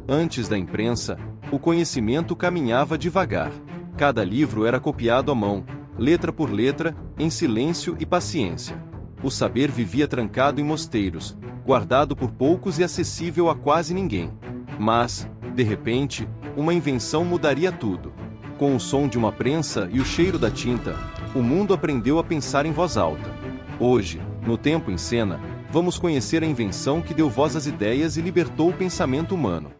Antes da imprensa, o conhecimento caminhava devagar. Cada livro era copiado à mão, letra por letra, em silêncio e paciência. O saber vivia trancado em mosteiros, guardado por poucos e acessível a quase ninguém. Mas, de repente, uma invenção mudaria tudo. Com o som de uma prensa e o cheiro da tinta, o mundo aprendeu a pensar em voz alta. Hoje, no Tempo em Cena, vamos conhecer a invenção que deu voz às ideias e libertou o pensamento humano.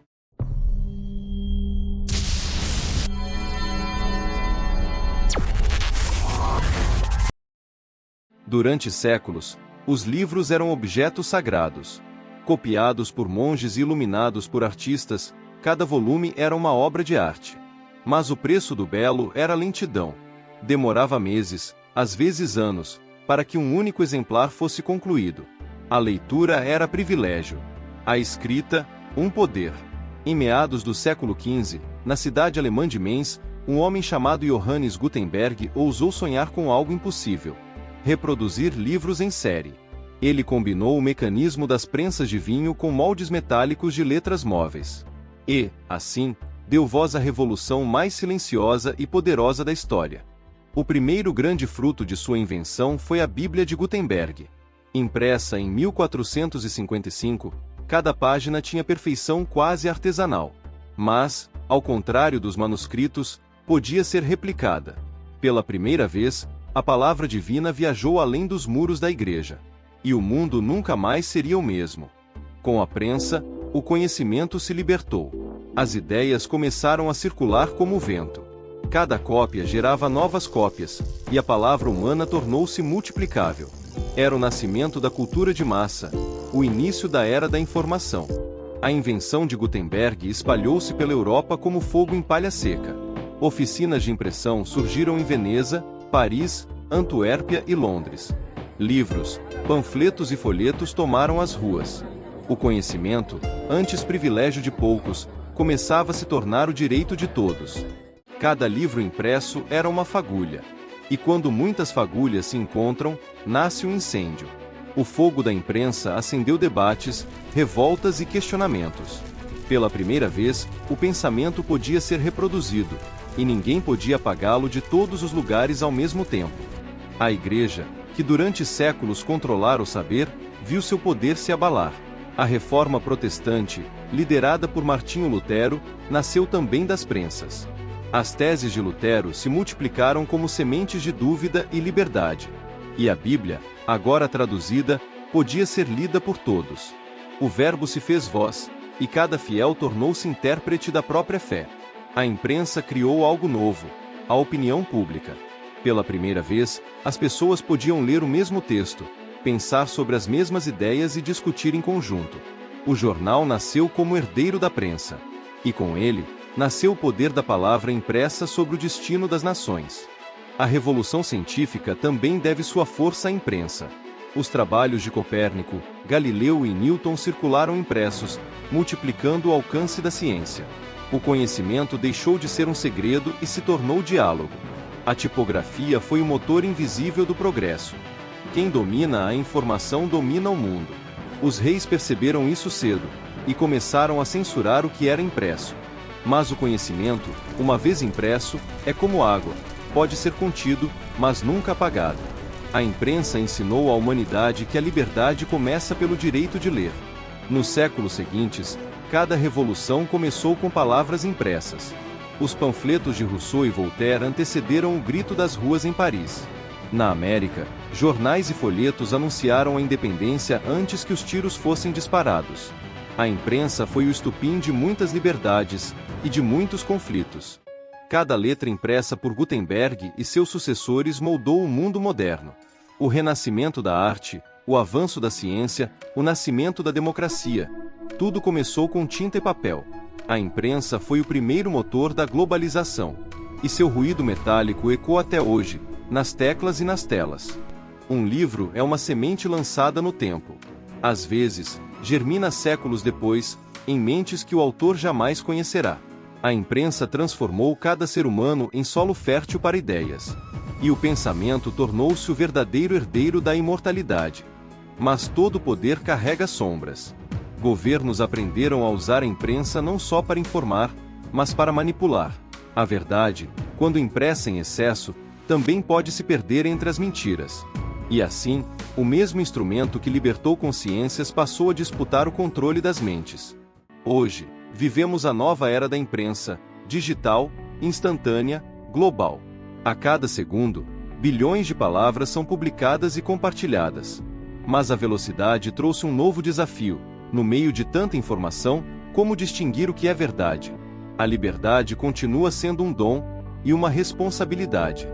Durante séculos, os livros eram objetos sagrados. Copiados por monges e iluminados por artistas, cada volume era uma obra de arte. Mas o preço do belo era a lentidão. Demorava meses, às vezes anos, para que um único exemplar fosse concluído. A leitura era privilégio. A escrita, um poder. Em meados do século XV, na cidade alemã de Mainz, um homem chamado Johannes Gutenberg ousou sonhar com algo impossível: reproduzir livros em série. Ele combinou o mecanismo das prensas de vinho com moldes metálicos de letras móveis. E, assim, deu voz à revolução mais silenciosa e poderosa da história. O primeiro grande fruto de sua invenção foi a Bíblia de Gutenberg. Impressa em 1455, cada página tinha perfeição quase artesanal. Mas, ao contrário dos manuscritos, podia ser replicada. Pela primeira vez, a palavra divina viajou além dos muros da igreja. E o mundo nunca mais seria o mesmo. Com a prensa, o conhecimento se libertou. As ideias começaram a circular como o vento. Cada cópia gerava novas cópias, e a palavra humana tornou-se multiplicável. Era o nascimento da cultura de massa, o início da era da informação. A invenção de Gutenberg espalhou-se pela Europa como fogo em palha seca. Oficinas de impressão surgiram em Veneza, Paris, Antuérpia e Londres. Livros, panfletos e folhetos tomaram as ruas. O conhecimento, antes privilégio de poucos, começava a se tornar o direito de todos. Cada livro impresso era uma fagulha. E quando muitas fagulhas se encontram, nasce um incêndio. O fogo da imprensa acendeu debates, revoltas e questionamentos. Pela primeira vez, o pensamento podia ser reproduzido, e ninguém podia apagá-lo de todos os lugares ao mesmo tempo. A Igreja, que durante séculos controlara o saber, viu seu poder se abalar. A Reforma Protestante, liderada por Martinho Lutero, nasceu também das prensas. As teses de Lutero se multiplicaram como sementes de dúvida e liberdade. E a Bíblia, agora traduzida, podia ser lida por todos. O Verbo se fez voz, e cada fiel tornou-se intérprete da própria fé. A imprensa criou algo novo: a opinião pública. Pela primeira vez, as pessoas podiam ler o mesmo texto, pensar sobre as mesmas ideias e discutir em conjunto. O jornal nasceu como herdeiro da prensa. E com ele, nasceu o poder da palavra impressa sobre o destino das nações. A revolução científica também deve sua força à imprensa. Os trabalhos de Copérnico, Galileu e Newton circularam impressos, multiplicando o alcance da ciência. O conhecimento deixou de ser um segredo e se tornou diálogo. A tipografia foi o motor invisível do progresso. Quem domina a informação domina o mundo. Os reis perceberam isso cedo, e começaram a censurar o que era impresso. Mas o conhecimento, uma vez impresso, é como água, pode ser contido, mas nunca apagado. A imprensa ensinou à humanidade que a liberdade começa pelo direito de ler. Nos séculos seguintes, cada revolução começou com palavras impressas. Os panfletos de Rousseau e Voltaire antecederam o grito das ruas em Paris. Na América, jornais e folhetos anunciaram a independência antes que os tiros fossem disparados. A imprensa foi o estupim de muitas liberdades e de muitos conflitos. Cada letra impressa por Gutenberg e seus sucessores moldou o mundo moderno. O renascimento da arte, o avanço da ciência, o nascimento da democracia. Tudo começou com tinta e papel. A imprensa foi o primeiro motor da globalização. E seu ruído metálico ecoa até hoje, nas teclas e nas telas. Um livro é uma semente lançada no tempo. Às vezes, germina séculos depois, em mentes que o autor jamais conhecerá. A imprensa transformou cada ser humano em solo fértil para ideias. E o pensamento tornou-se o verdadeiro herdeiro da imortalidade. Mas todo poder carrega sombras. Governos aprenderam a usar a imprensa não só para informar, mas para manipular. A verdade, quando impressa em excesso, também pode se perder entre as mentiras. E assim, o mesmo instrumento que libertou consciências passou a disputar o controle das mentes. Hoje, vivemos a nova era da imprensa, digital, instantânea, global. A cada segundo, bilhões de palavras são publicadas e compartilhadas. Mas a velocidade trouxe um novo desafio. No meio de tanta informação, como distinguir o que é verdade? A liberdade continua sendo um dom e uma responsabilidade.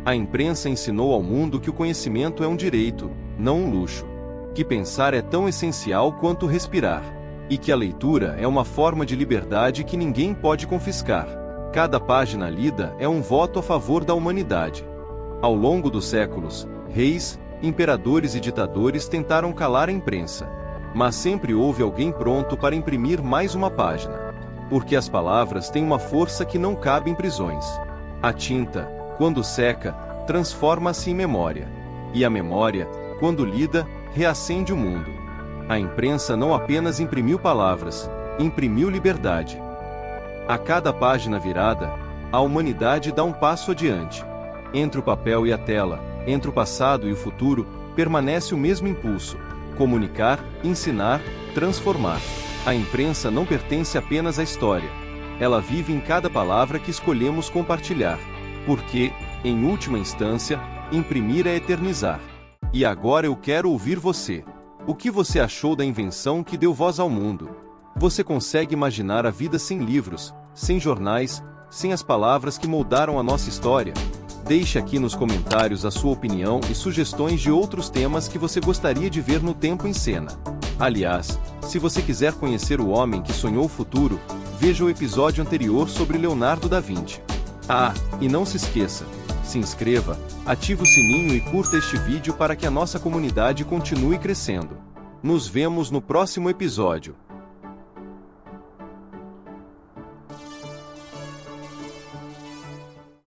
A imprensa ensinou ao mundo que o conhecimento é um direito, não um luxo. Que pensar é tão essencial quanto respirar. E que a leitura é uma forma de liberdade que ninguém pode confiscar. Cada página lida é um voto a favor da humanidade. Ao longo dos séculos, reis, imperadores e ditadores tentaram calar a imprensa. Mas sempre houve alguém pronto para imprimir mais uma página. Porque as palavras têm uma força que não cabe em prisões. A tinta, quando seca, transforma-se em memória. E a memória, quando lida, reacende o mundo. A imprensa não apenas imprimiu palavras, imprimiu liberdade. A cada página virada, a humanidade dá um passo adiante. Entre o papel e a tela, entre o passado e o futuro, permanece o mesmo impulso: comunicar, ensinar, transformar. A imprensa não pertence apenas à história. Ela vive em cada palavra que escolhemos compartilhar. Porque, em última instância, imprimir é eternizar. E agora eu quero ouvir você. O que você achou da invenção que deu voz ao mundo? Você consegue imaginar a vida sem livros, sem jornais, sem as palavras que moldaram a nossa história? Deixe aqui nos comentários a sua opinião e sugestões de outros temas que você gostaria de ver no Tempo em Cena. Aliás, se você quiser conhecer o homem que sonhou o futuro, veja o episódio anterior sobre Leonardo da Vinci. Ah, e não se esqueça, se inscreva, ative o sininho e curta este vídeo para que a nossa comunidade continue crescendo. Nos vemos no próximo episódio.